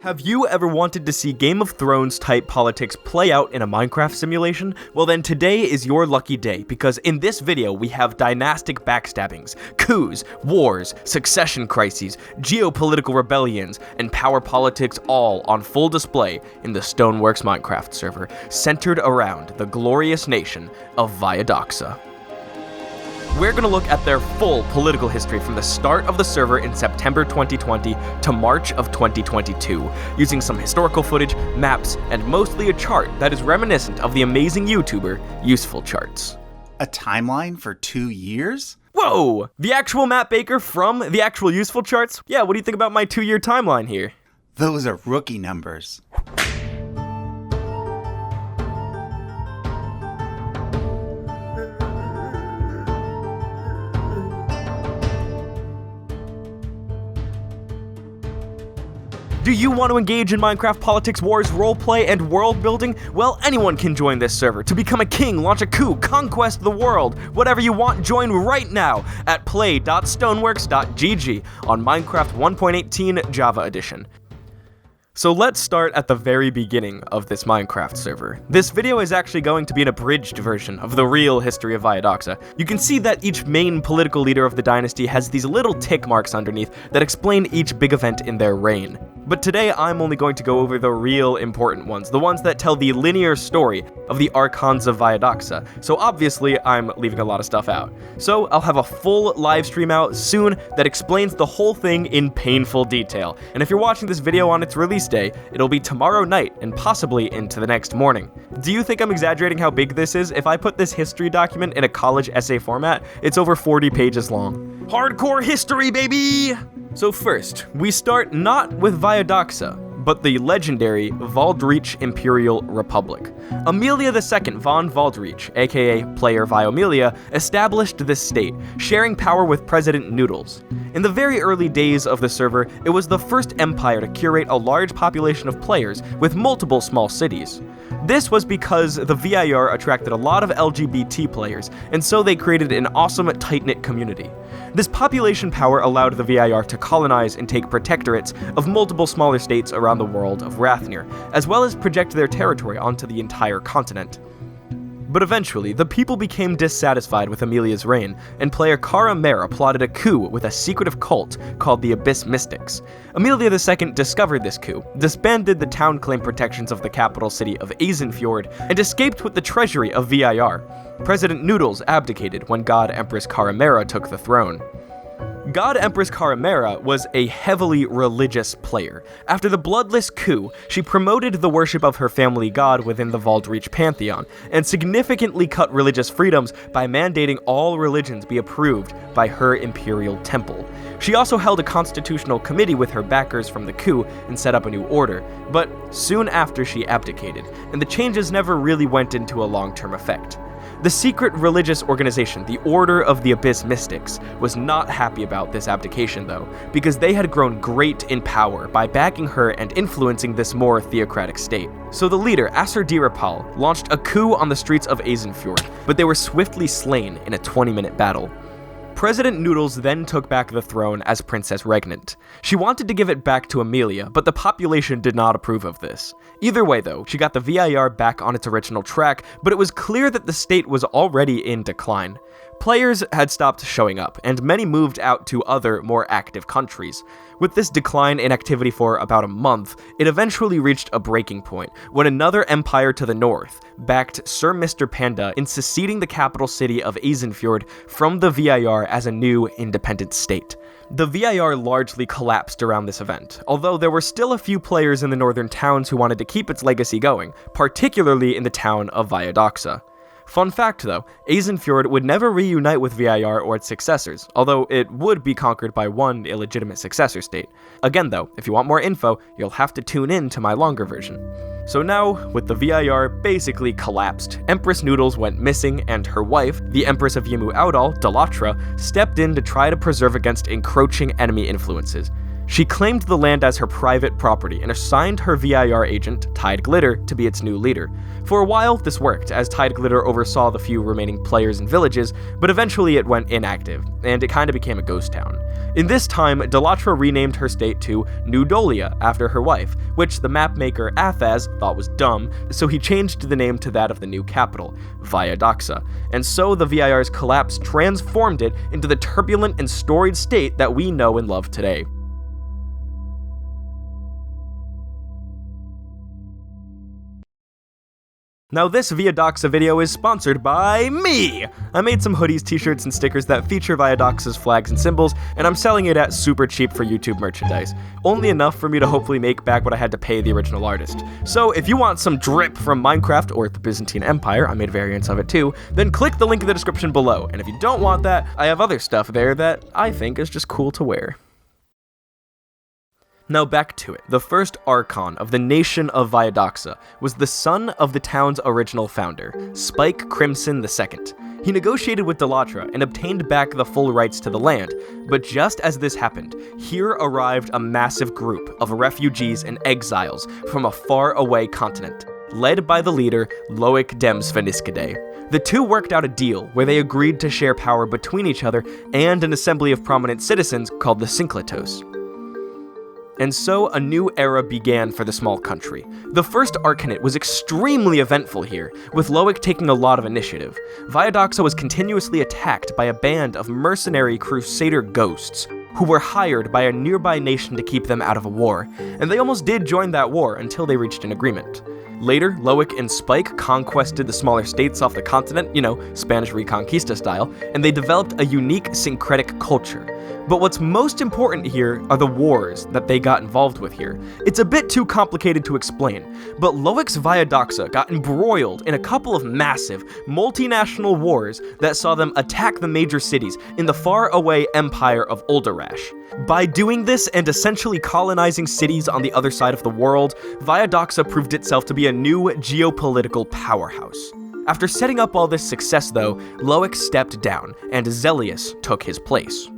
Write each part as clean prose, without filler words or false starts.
Have you ever wanted to see Game of Thrones type politics play out in a Minecraft simulation? Well then today is your lucky day, because in this video we have dynastic backstabbings, coups, wars, succession crises, geopolitical rebellions, and power politics all on full display in the Stoneworks Minecraft server, centered around the glorious nation of Viadoxan. We're going to look at their full political history from the start of the server in September 2020 to March of 2022, using some historical footage, maps, and mostly a chart that is reminiscent of the amazing YouTuber Useful Charts. A timeline for 2 years? Whoa! The actual Matt Baker from the actual Useful Charts? Yeah, what do you think about my 2-year timeline here? Those are rookie numbers. Do you want to engage in Minecraft politics, wars, roleplay, and world building? Well, anyone can join this server. To become a king, launch a coup, conquest the world, whatever you want, join right now at play.stoneworks.gg on Minecraft 1.18 Java Edition. So let's start at the very beginning of this Minecraft server. This video is actually going to be an abridged version of the real history of Viadoxan. You can see that each main political leader of the dynasty has these little tick marks underneath that explain each big event in their reign. But today I'm only going to go over the real important ones, the ones that tell the linear story of the Archons of Viadoxan. So obviously I'm leaving a lot of stuff out. So I'll have a full live stream out soon that explains the whole thing in painful detail. And if you're watching this video on its release day, it'll be tomorrow night and possibly into the next morning. Do you think I'm exaggerating how big this is? If I put this history document in a college essay format, it's over 40 pages long. Hardcore history, baby! So first, we start not with Viadoxan, but the legendary Valdreach Imperial Republic. Amelia II von Valdreach, aka Player Viomelia, established this state, sharing power with President Noodles. In the very early days of the server, it was the first empire to curate a large population of players with multiple small cities. This was because the VIR attracted a lot of LGBT players, and so they created an awesome, tight-knit community. This population power allowed the VIR to colonize and take protectorates of multiple smaller states around the world of Rathnir, as well as project their territory onto the entire continent. But eventually, the people became dissatisfied with Amelia's reign, and player Cara Mera plotted a coup with a secretive cult called the Abyss Mystics. Amelia II discovered this coup, disbanded the town claim protections of the capital city of Eisenfjord, and escaped with the treasury of VIR. President Noodles abdicated when God Empress Cara Mera took the throne. God Empress Cara Mera was a heavily religious player. After the bloodless coup, she promoted the worship of her family god within the Valdreach pantheon, and significantly cut religious freedoms by mandating all religions be approved by her imperial temple. She also held a constitutional committee with her backers from the coup and set up a new order, but soon after she abdicated, and the changes never really went into a long-term effect. The secret religious organization, the Order of the Abyss Mystics, was not happy about this abdication though, because they had grown great in power by backing her and influencing this more theocratic state. So the leader, Asur-dir-apal, launched a coup on the streets of Eisenfjord, but they were swiftly slain in a 20-minute battle. President Noodles then took back the throne as Princess Regnant. She wanted to give it back to Amelia, but the population did not approve of this. Either way though, she got the VIR back on its original track, but it was clear that the state was already in decline. Players had stopped showing up, and many moved out to other, more active countries. With this decline in activity for about a month, it eventually reached a breaking point, when another empire to the north backed Sir Mr. Panda in seceding the capital city of Eisenfjord from the VIR as a new, independent state. The VIR largely collapsed around this event, although there were still a few players in the northern towns who wanted to keep its legacy going, particularly in the town of Viadoxan. Fun fact though, Eisenfjord would never reunite with VIR or its successors, although it would be conquered by one illegitimate successor state. Again though, if you want more info, you'll have to tune in to my longer version. So now, with the VIR basically collapsed, Empress Noodles went missing, and her wife, the Empress of Yimu Audal, Dalatra, stepped in to try to preserve against encroaching enemy influences. She claimed the land as her private property and assigned her VIR agent, Tide Glitter, to be its new leader. For a while, this worked, as Tide Glitter oversaw the few remaining players and villages, but eventually it went inactive, and it kinda became a ghost town. In this time, Delatra renamed her state to New Dolia after her wife, which the mapmaker Athas thought was dumb, so he changed the name to that of the new capital, Viadoxa, and so the VIR's collapse transformed it into the turbulent and storied state that we know and love today. Now this Viadoxa video is sponsored by me! I made some hoodies, t-shirts, and stickers that feature Viadoxa's flags and symbols, and I'm selling it at super cheap for YouTube merchandise. Only enough for me to hopefully make back what I had to pay the original artist. So if you want some drip from Minecraft or the Byzantine Empire, I made variants of it too, then click the link in the description below, and if you don't want that, I have other stuff there that I think is just cool to wear. Now back to it. The first Archon of the nation of Viadoxa was the son of the town's original founder, Spike Crimson II. He negotiated with Delatra and obtained back the full rights to the land, but just as this happened, here arrived a massive group of refugees and exiles from a faraway continent, led by the leader Loic Dems Feniskidae. The two worked out a deal where they agreed to share power between each other and an assembly of prominent citizens called the Syncletos. And so a new era began for the small country. The First Archonate was extremely eventful here, with Loic taking a lot of initiative. Viadoxa was continuously attacked by a band of mercenary crusader ghosts, who were hired by a nearby nation to keep them out of a war, and they almost did join that war until they reached an agreement. Later, Loic and Spike conquested the smaller states off the continent, Spanish Reconquista style, and they developed a unique syncretic culture. But what's most important here are the wars that they got involved with here. It's a bit too complicated to explain, but Loic's Viadoxa got embroiled in a couple of massive, multinational wars that saw them attack the major cities in the faraway empire of Uldarash. By doing this and essentially colonizing cities on the other side of the world, Viadoxa proved itself to be a new geopolitical powerhouse. After setting up all this success though, Loic stepped down, and Zelius took his place.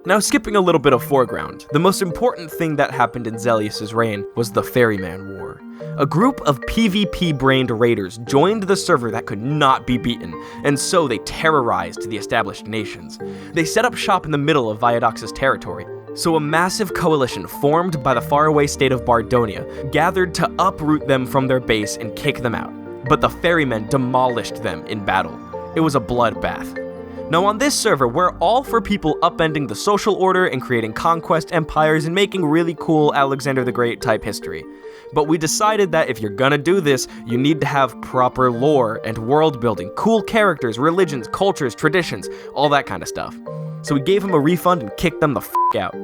Now skipping a little bit of foreground, the most important thing that happened in Zelius' reign was the Ferryman War. A group of PvP-brained raiders joined the server that could not be beaten, and so they terrorized the established nations. They set up shop in the middle of Viadoxa's territory, so a massive coalition formed by the faraway state of Bardonia gathered to uproot them from their base and kick them out. But the ferrymen demolished them in battle. It was a bloodbath. Now on this server, we're all for people upending the social order and creating conquest empires and making really cool Alexander the Great type history. But we decided that if you're gonna do this, you need to have proper lore and world building, cool characters, religions, cultures, traditions, all that kind of stuff. So we gave him a refund and kicked them the f*** out.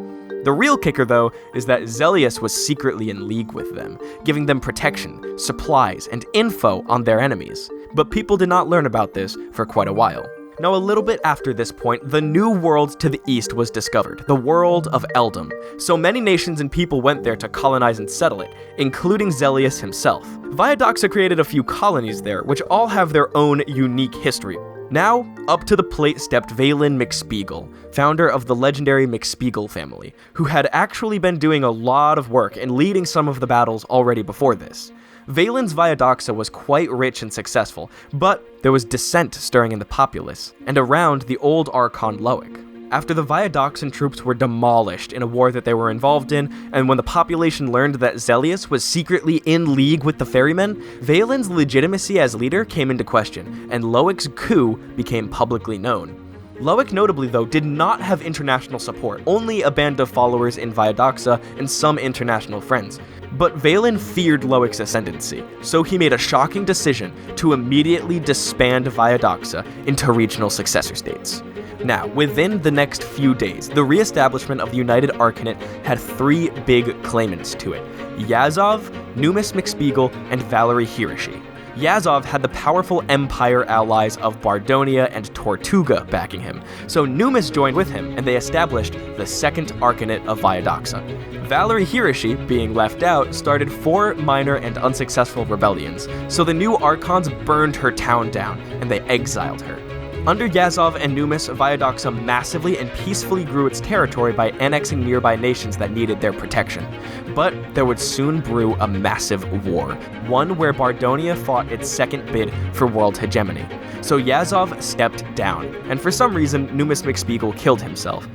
The real kicker though is that Zelius was secretly in league with them, giving them protection, supplies, and info on their enemies. But people did not learn about this for quite a while. Now a little bit after this point, the new world to the east was discovered, the world of Eldom. So many nations and people went there to colonize and settle it, including Zelius himself. Viadoxa created a few colonies there, which all have their own unique history. Now, up to the plate stepped Vaylin McSpiegel, founder of the legendary McSpiegel family, who had actually been doing a lot of work and leading some of the battles already before this. Vaylin's Viadoxa was quite rich and successful, but there was dissent stirring in the populace, and around the old Archon Loic. After the Viadoxan troops were demolished in a war that they were involved in, and when the population learned that Zelius was secretly in league with the ferrymen, Vaylin's legitimacy as leader came into question, and Loic's coup became publicly known. Loic notably though did not have international support, only a band of followers in Viadoxa and some international friends. But Vaylin feared Loic's ascendancy, so he made a shocking decision to immediately disband Viadoxa into regional successor states. Now, within the next few days, the re-establishment of the United Archonate had three big claimants to it: Yazov, Numis McSpiegel, and Valery Hiroshi. Yazov had the powerful empire allies of Bardonia and Tortuga backing him, so Numis joined with him and they established the Second Archonate of Viadoxa. Valery Hiroshi, being left out, started 4 minor and unsuccessful rebellions, so the new Archons burned her town down and they exiled her. Under Yazov and Numis, Viadoxan massively and peacefully grew its territory by annexing nearby nations that needed their protection. But there would soon brew a massive war, one where Bardonia fought its second bid for world hegemony. So Yazov stepped down, and for some reason, Numis McSpiegel killed himself.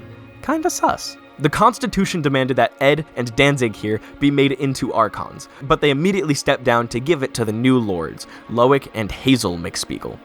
Kinda sus. The Constitution demanded that Ed and Danzig here be made into Archons, but they immediately stepped down to give it to the new lords, Loic and Hazel McSpiegel.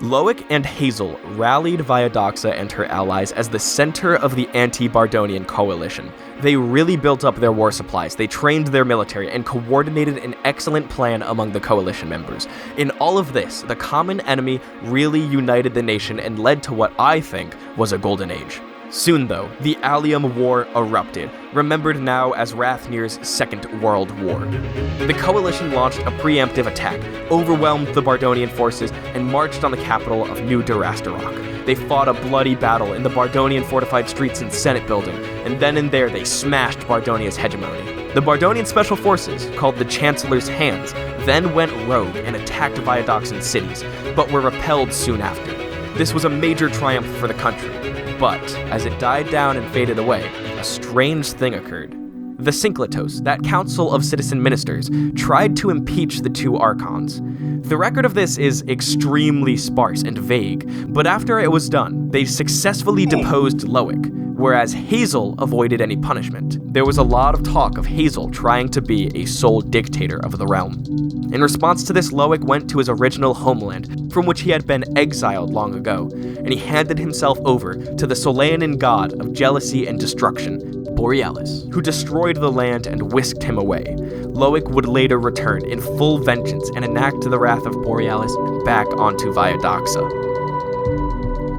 Loic and Hazel rallied Viadoxa and her allies as the center of the anti-Bardonian coalition. They really built up their war supplies, they trained their military, and coordinated an excellent plan among the coalition members. In all of this, the common enemy really united the nation and led to what I think was a golden age. Soon, though, the Allium War erupted, remembered now as Rathnir's Second World War. The coalition launched a preemptive attack, overwhelmed the Bardonian forces, and marched on the capital of New Durastarok. They fought a bloody battle in the Bardonian fortified streets and Senate building, and then and there they smashed Bardonia's hegemony. The Bardonian special forces, called the Chancellor's Hands, then went rogue and attacked Viadoxan cities, but were repelled soon after. This was a major triumph for the country. But, as it died down and faded away, a strange thing occurred. The Syncletos, that council of citizen ministers, tried to impeach the two Archons. The record of this is extremely sparse and vague, but after it was done, they successfully deposed Loic, whereas Hazel avoided any punishment. There was a lot of talk of Hazel trying to be a sole dictator of the realm. In response to this, Loic went to his original homeland, from which he had been exiled long ago, and he handed himself over to the Soleanan god of jealousy and destruction, Borealis, who destroyed the land and whisked him away. Loic would later return in full vengeance and enact the wrath of Borealis back onto Viadoxa.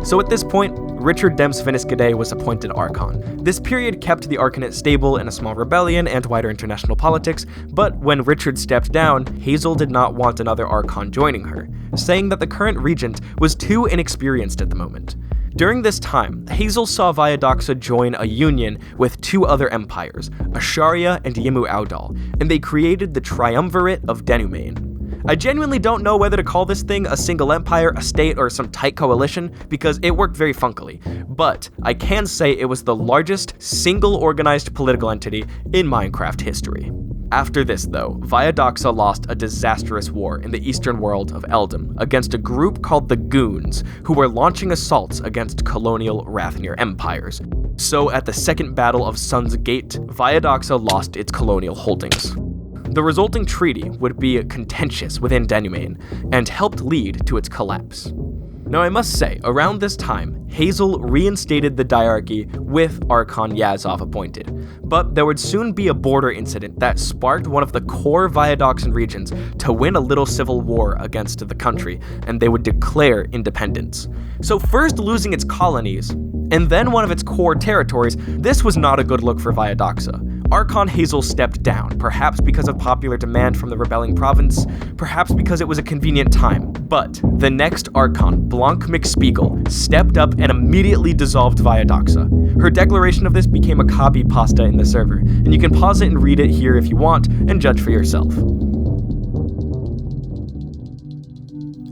So at this point, Richard Dems Finiscade was appointed Archon. This period kept the Archonate stable in a small rebellion and wider international politics, but when Richard stepped down, Hazel did not want another Archon joining her, saying that the current regent was too inexperienced at the moment. During this time, Hazel saw Viadoxa join a union with two other empires, Asharia and Yimu Audal, and they created the Triumvirate of Denumane. I genuinely don't know whether to call this thing a single empire, a state, or some tight coalition, because it worked very funkily, but I can say it was the largest single organized political entity in Minecraft history. After this, though, Viadoxa lost a disastrous war in the eastern world of Eldom against a group called the Goons, who were launching assaults against colonial Rathnir empires. So at the Second Battle of Sun's Gate, Viadoxa lost its colonial holdings. The resulting treaty would be contentious within Denumane, and helped lead to its collapse. Now I must say, around this time, Hazel reinstated the diarchy with Archon Yazov appointed, but there would soon be a border incident that sparked one of the core Viadoxan regions to win a little civil war against the country, and they would declare independence. So first losing its colonies, and then one of its core territories, this was not a good look for Viadoxa. Archon Hazel stepped down, perhaps because of popular demand from the rebelling province, perhaps because it was a convenient time. But the next Archon, Blanc McSpiegel, stepped up and immediately dissolved Viadoxa. Her declaration of this became a copy pasta in the server, and you can pause it and read it here if you want, and judge for yourself.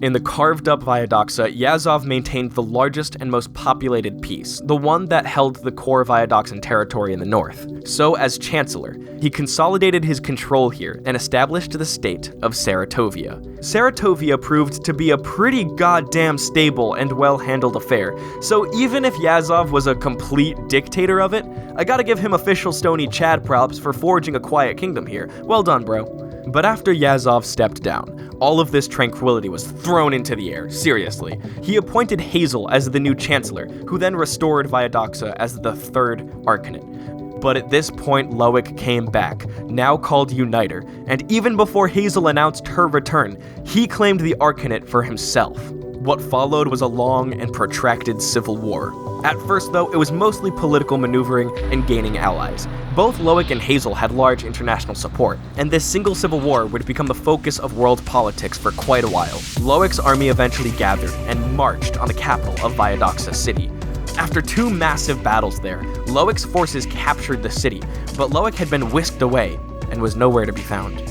In the carved-up Viadoxa, Yazov maintained the largest and most populated piece, the one that held the core Viadoxan territory in the north. So, as Chancellor, he consolidated his control here and established the state of Saratovia. Saratovia proved to be a pretty goddamn stable and well-handled affair, so even if Yazov was a complete dictator of it, I gotta give him official Stony Chad props for forging a quiet kingdom here. Well done, bro. But after Yazov stepped down, all of this tranquility was thrown into the air, seriously. He appointed Hazel as the new Chancellor, who then restored Viadoxa as the Third Archonate. But at this point, Loic came back, now called Uniter, and even before Hazel announced her return, he claimed the Archonate for himself. What followed was a long and protracted civil war. At first, though, it was mostly political maneuvering and gaining allies. Both Loic and Hazel had large international support, and this single civil war would become the focus of world politics for quite a while. Loic's army eventually gathered and marched on the capital of Viadoxa City. After two massive battles there, Loic's forces captured the city, but Loic had been whisked away and was nowhere to be found.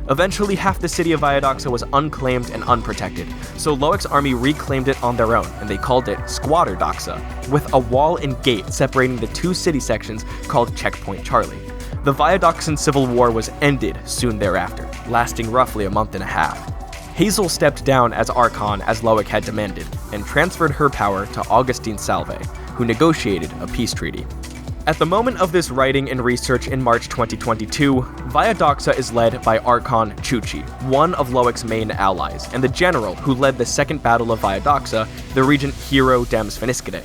Eventually, half the city of Viadoxa was unclaimed and unprotected, so Loic's army reclaimed it on their own, and they called it Squatter Doxa, with a wall and gate separating the two city sections called Checkpoint Charlie. The Viadoxan Civil War was ended soon thereafter, lasting roughly a month and a half. Hazel stepped down as Archon as Loic had demanded, and transferred her power to Augustine Salve, who negotiated a peace treaty. At the moment of this writing and research in March 2022, Viadoxa is led by Archon Chuchi, one of Loic's main allies, and the general who led the Second Battle of Viadoxa, the regent Hero Dems Finiscidae.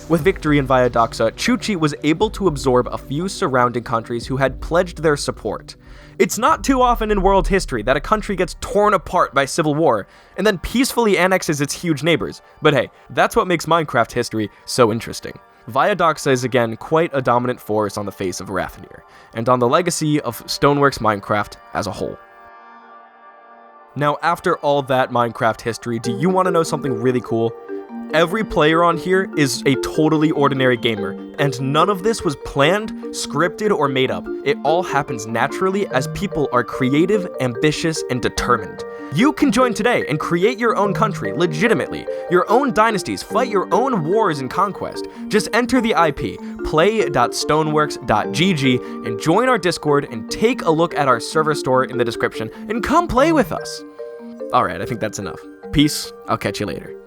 With victory in Viadoxa, Chuchi was able to absorb a few surrounding countries who had pledged their support. It's not too often in world history that a country gets torn apart by civil war, and then peacefully annexes its huge neighbors, but hey, that's what makes Minecraft history so interesting. Viadoxa is again quite a dominant force on the face of Rathanir, and on the legacy of Stoneworks Minecraft as a whole. Now, after all that Minecraft history, do you want to know something really cool? Every player on here is a totally ordinary gamer, and none of this was planned, scripted, or made up. It all happens naturally as people are creative, ambitious, and determined. You can join today and create your own country, legitimately, your own dynasties, fight your own wars and conquest. Just enter the IP, play.stoneworks.gg, and join our Discord and take a look at our server store in the description, and come play with us. Alright, I think that's enough. Peace, I'll catch you later.